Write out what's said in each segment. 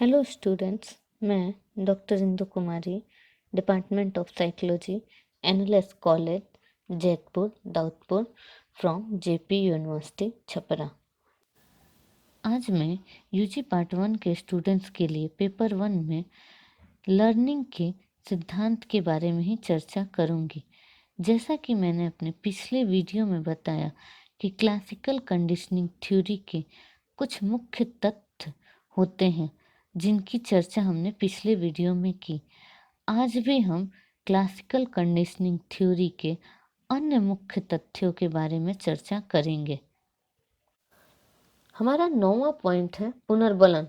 Hello students, मैं doctor Indu Kumari, department of psychology, NLS college, Jaitpur, Daudpur, from JP university Chhapra. आज मैं UG part 1 के students के लिए पेपर 1 में लर्निंग के सिद्धांत के बारे में ही चर्चा करूंगी। जैसा कि मैंने अपने पिछले वीडियो में बताया कि क्लासिकल कंडीशनिंग थ्योरी के कुछ मुख्य तथ्य होते हैं जिनकी चर्चा हमने पिछले वीडियो में की। आज भी हम क्लासिकल कंडीशनिंग थ्योरी के अन्य मुख्य तथ्यों के बारे में चर्चा करेंगे। हमारा 9वां पॉइंट है पुनर्बलन।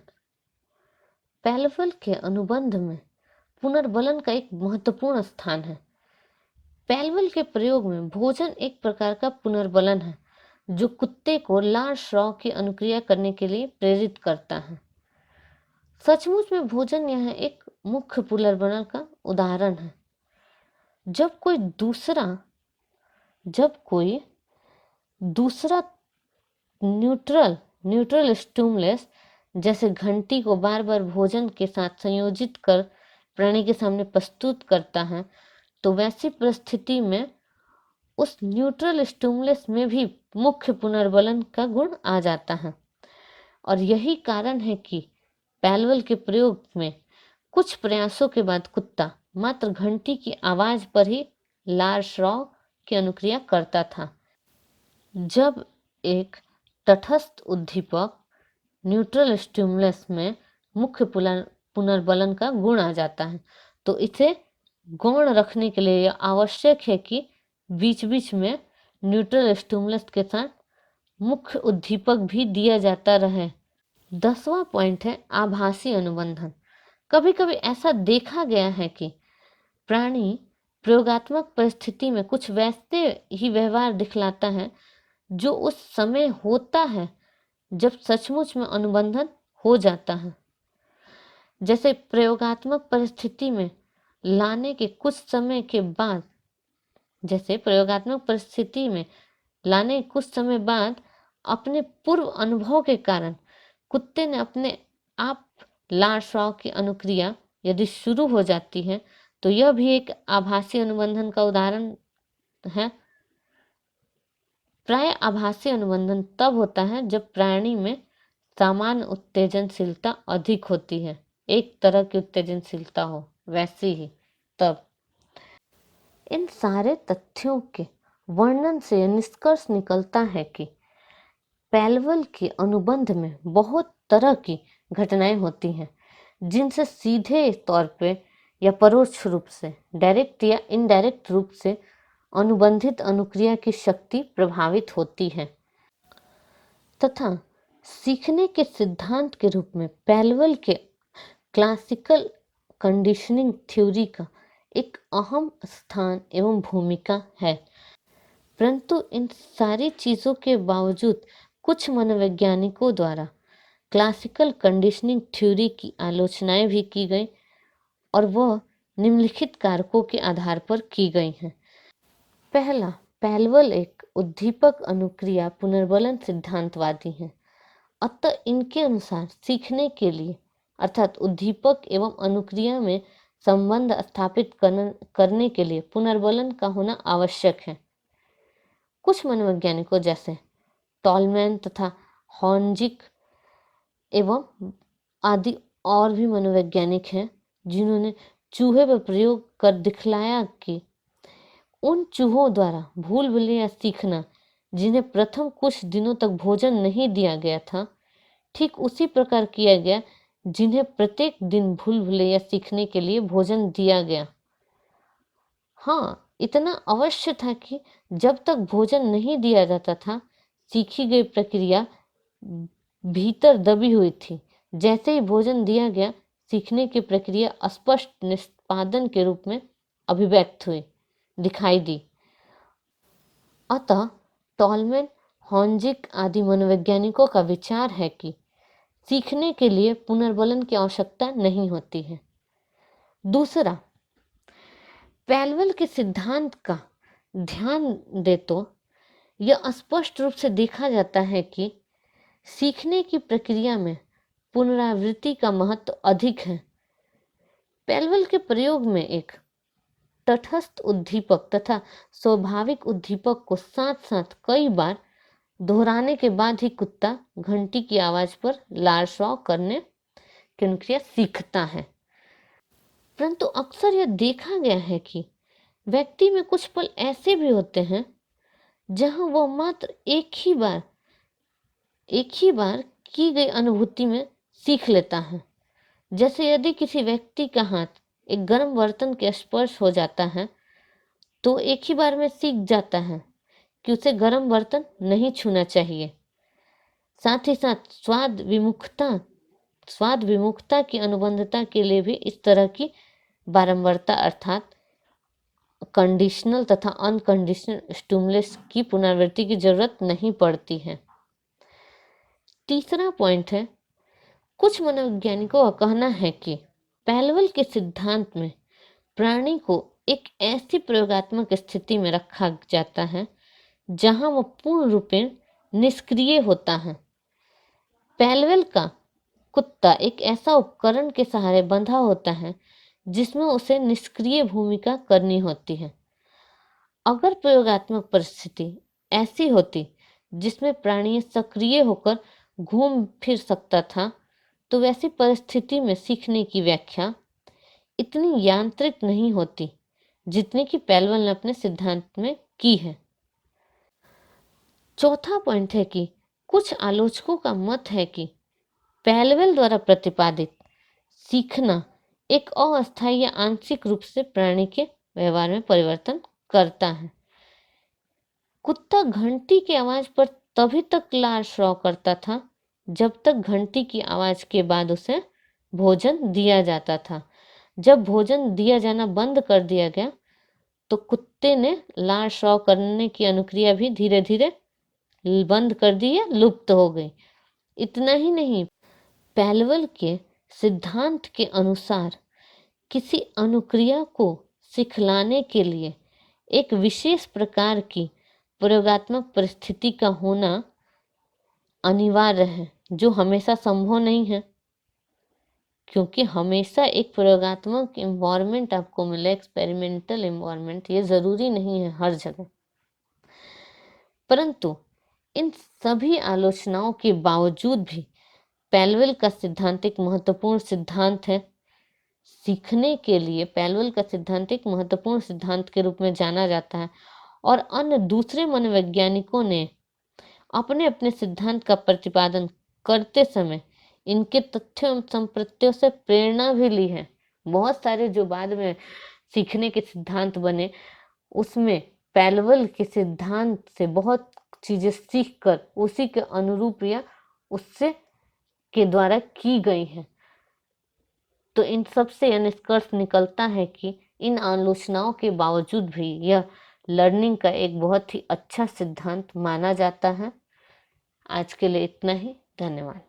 पैलवल के अनुबंध में पुनर्बलन का एक महत्वपूर्ण स्थान है। पैलवल के प्रयोग में भोजन एक प्रकार का पुनर्बलन है जो कुत्ते को लार श्राव की अनुक्रिया करने के लिए प्रेरित करता है। सचमुच में भोजन यह एक मुख्य पुनर्बलन का उदाहरण है। जब कोई दूसरा न्यूट्रल स्टिमुलस जैसे घंटी को बार बार भोजन के साथ संयोजित कर प्राणी के सामने प्रस्तुत करता है, तो वैसी परिस्थिति में उस न्यूट्रल स्टिमुलस में भी मुख्य पुनर्बलन का गुण आ जाता है। और यही कारण है कि पैलवल के प्रयोग में कुछ प्रयासों के बाद कुत्ता मात्र घंटी की आवाज पर ही लार श्राव की अनुक्रिया करता था। जब एक तटस्थ उद्दीपक न्यूट्रल स्टिमुलस में मुख्य पुनर्बलन का गुण आ जाता है, तो इसे गौण रखने के लिए यह आवश्यक है कि बीच बीच में न्यूट्रल स्टिमुलस के साथ मुख्य उद्दीपक भी दिया जाता रहे। 10वां पॉइंट है आभासी अनुबंधन। कभी कभी ऐसा देखा गया है कि प्राणी प्रयोगात्मक परिस्थिति में कुछ वैसे ही व्यवहार दिखलाता है जो उस समय होता है जब सचमुच में अनुबंधन हो जाता है। जैसे प्रयोगात्मक परिस्थिति में लाने के कुछ समय बाद अपने पूर्व अनुभव के कारण कुत्ते ने अपने आप लार श्राव की अनुक्रिया यदि शुरू हो जाती है, तो यह भी एक आभासी अनुबंधन का उदाहरण है। प्राय आभासी अनुबंधन तब होता है जब प्राणी में सामान्य उत्तेजनशीलता अधिक होती है, एक तरह की उत्तेजनशीलता हो वैसी ही तब। इन सारे तथ्यों के वर्णन से यह निष्कर्ष निकलता है कि पैलवल के अनुबंध में बहुत तरह की घटनाएं होती हैं जिनसे सीधे तौर पे या परोक्ष रूप से, डायरेक्ट या इनडायरेक्ट रूप से अनुबंधित अनुक्रिया की शक्ति प्रभावित होती है तथा सीखने के सिद्धांत के रूप में पैलवल के क्लासिकल कंडीशनिंग थ्योरी का एक अहम स्थान एवं भूमिका है। परंतु इन सारी चीज़ों के बावजूद कुछ मनोवैज्ञानिकों द्वारा क्लासिकल कंडीशनिंग थ्योरी की आलोचनाएं भी की गई और वह निम्नलिखित कारकों के आधार पर की गई हैं। पहला, पैलवल एक उद्दीपक अनुक्रिया पुनर्बलन सिद्धांतवादी हैं। अतः इनके अनुसार सीखने के लिए अर्थात उद्दीपक एवं अनुक्रिया में संबंध स्थापित करने के लिए पुनर्बलन का होना आवश्यक है। कुछ मनोवैज्ञानिकों जैसे टॉलमैन तथा हॉर्नजिक एवं आदि और भी मनोवैज्ञानिक हैं जिन्होंने चूहे पर प्रयोग कर दिखलाया कि उन चूहों द्वारा भूल भुलैया सीखना जिन्हें प्रथम कुछ दिनों तक भोजन नहीं दिया गया था, ठीक उसी प्रकार किया गया जिन्हें प्रत्येक दिन भूल भुलैया सीखने के लिए भोजन दिया गया। हाँ, इतना अवश्य था कि जब तक भोजन नहीं दिया जाता था, सीखी गई प्रक्रिया भीतर दबी हुई थी। जैसे ही भोजन दिया गया, सीखने की प्रक्रिया स्पष्ट निष्पादन के रूप में अभिव्यक्त हुई, दिखाई दी। अतः टॉलमैन, हॉर्नजिक आदि मनोवैज्ञानिकों का विचार है कि सीखने के लिए पुनर्बलन की आवश्यकता नहीं होती है। दूसरा, पैलवल के सिद्धांत का ध्यान दे तो यह स्पष्ट रूप से देखा जाता है कि सीखने की प्रक्रिया में पुनरावृत्ति का महत्व अधिक है। पैलवल के प्रयोग में एक तटस्थ उद्दीपक तथा स्वाभाविक उद्दीपक को साथ साथ कई बार दोहराने के बाद ही कुत्ता घंटी की आवाज पर लार्सॉ करने की अनुक्रिया सीखता है। परंतु अक्सर यह देखा गया है कि व्यक्ति में कुछ पल ऐसे भी होते हैं जहां वह मात्र एक ही बार की गई अनुभूति में सीख लेता है। जैसे यदि किसी व्यक्ति का हाथ एक गर्म बर्तन के स्पर्श हो जाता है तो एक ही बार में सीख जाता है कि उसे गर्म बर्तन नहीं छूना चाहिए। साथ ही साथ स्वाद विमुखता की अनुबंधता के लिए भी इस तरह की बारंबारता अर्थात कंडीशनल तथा अनकंडीशनल स्टिमुलस की पुनरावृत्ति की जरूरत नहीं पड़ती है। तीसरा पॉइंट है, कुछ मनोवैज्ञानिकों का कहना है कि पैलवल के सिद्धांत में प्राणी को एक ऐसी प्रयोगात्मक स्थिति में रखा जाता है जहां वह पूर्ण रूपेण निष्क्रिय होता है। पैलवल का कुत्ता एक ऐसा उपकरण के सहारे बंधा होता है जिसमें उसे निष्क्रिय भूमिका करनी होती है। अगर प्रयोगात्मक परिस्थिति ऐसी होती जिसमें प्राणी सक्रिय होकर घूम फिर सकता था तो वैसी परिस्थिति में सीखने की व्याख्या इतनी यांत्रिक नहीं होती जितनी कि पैलवल ने अपने सिद्धांत में की है। चौथा पॉइंट है कि कुछ आलोचकों का मत है कि पैलवल द्वारा प्रतिपादित सीखना एक अस्थायी या आंशिक रूप से प्राणी के व्यवहार में परिवर्तन करता है। कुत्ता घंटी की आवाज पर तभी तक लार्सॉ करता था जब तक घंटी की आवाज के बाद उसे भोजन दिया जाता था। जब भोजन दिया जाना बंद कर दिया गया तो कुत्ते ने लार्सॉ करने की अनुक्रिया भी धीरे धीरे बंद कर दी या लुप्त हो गई। इतना ही नहीं, पैलवल के सिद्धांत के अनुसार किसी अनुक्रिया को सिखलाने के लिए एक विशेष प्रकार की प्रयोगात्मक परिस्थिति का होना अनिवार्य है, जो हमेशा संभव नहीं है, क्योंकि हमेशा एक प्रयोगात्मक एनवायरनमेंट आपको मिले, एक्सपेरिमेंटल एनवायरनमेंट, ये जरूरी नहीं है हर जगह। परंतु इन सभी आलोचनाओं के बावजूद भी पैलवल का सिद्धांत एक महत्वपूर्ण सिद्धांत है। सीखने के लिए पैलवल का सिद्धांत एक महत्वपूर्ण सिद्धांत के रूप में जाना जाता है और अन्य दूसरे मनोवैज्ञानिकों ने अपने अपने सिद्धांत का प्रतिपादन करते समय इनके तथ्यों एवं संप्रत्यों से प्रेरणा भी ली है। बहुत सारे जो बाद में सीखने के सिद्धांत बने उसमें पैलवल के सिद्धांत से बहुत चीजें सीखकर उसी के अनुरूप या उससे के द्वारा की गई हैं। तो इन सब से यह निष्कर्ष निकलता है कि इन आलोचनाओं के बावजूद भी यह लर्निंग का एक बहुत ही अच्छा सिद्धांत माना जाता है। आज के लिए इतना ही। धन्यवाद।